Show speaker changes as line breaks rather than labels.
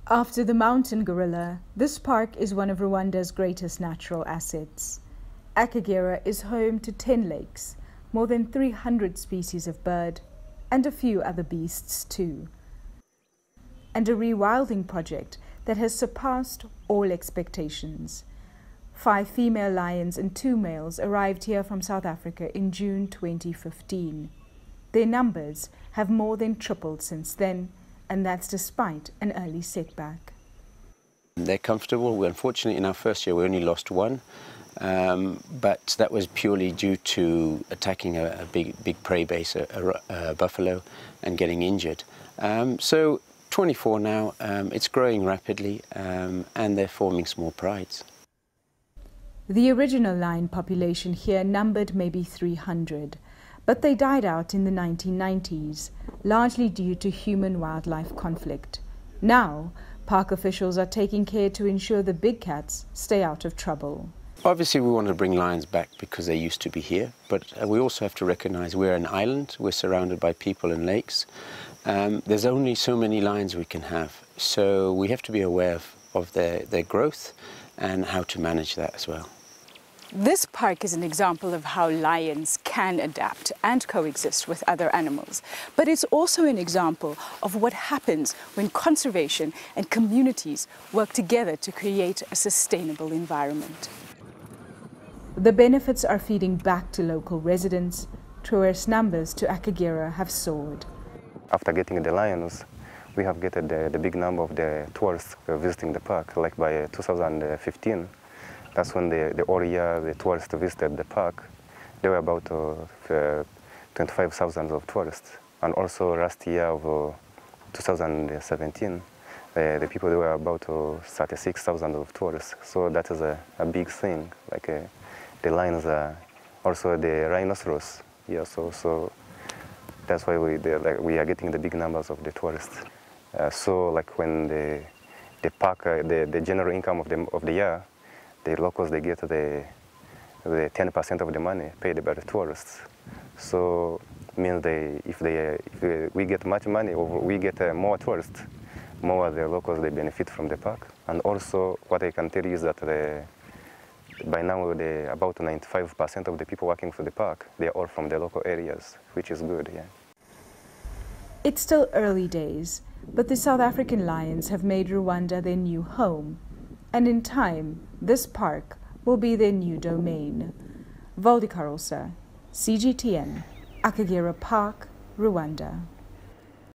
After the mountain gorilla, this park is one of Rwanda's greatest natural assets. AKAGERA is home to 10 lakes, more than 300 species of bird, and a few other beasts too. And a rewilding project that has surpassed all expectations. 5 female lions and 2 males arrived here from South Africa in June 2015. Their numbers have more than tripled since then, and that's despite an early setback.
They're comfortable. Unfortunately, in our first year, we only lost 1, but that was purely due to attacking a big prey base, a buffalo, and getting injured. So 24 now, it's growing rapidly, and they're forming small prides.
The original lion population here numbered maybe 300. But they died out in the 1990s, largely due to human-wildlife conflict. Now, park officials are taking care to ensure the big cats stay out of trouble.
Obviously, we want to bring lions back because they used to be here, but we also have to recognize we're an island, we're surrounded by people and lakes. There's only so many lions we can have, so we have to be aware of their growth and how to manage that as well.
This park is an example of how lions can adapt and coexist with other animals. But it's also an example of what happens when conservation and communities work together to create a sustainable environment.
The benefits are feeding back to local residents. Tourist numbers to AKAGERA have soared.
After getting the lions, we have get the big number of the tourists visiting the park, like by 2015. That's when all year the tourists visited the park. There were about 25,000 of tourists. And also last year of 2017, the people there were about 36,000 of tourists. So that is a big thing. Like the lions are also the rhinoceros. Yeah, so that's why we are getting the big numbers of the tourists. So like when the park, the general income of the year, the locals, they get the 10% of the money paid by the tourists. So means if we get much money or we get more tourists, more the locals, they benefit from the park. And also what I can tell you is that by now about 95% of the people working for the park, they are all from the local areas, which is good, yeah.
It's still early days, but the South African lions have made Rwanda their new home. And in time, this park will be their new domain. Vauldi, Carelse, CGTN, AKAGERA Park, Rwanda.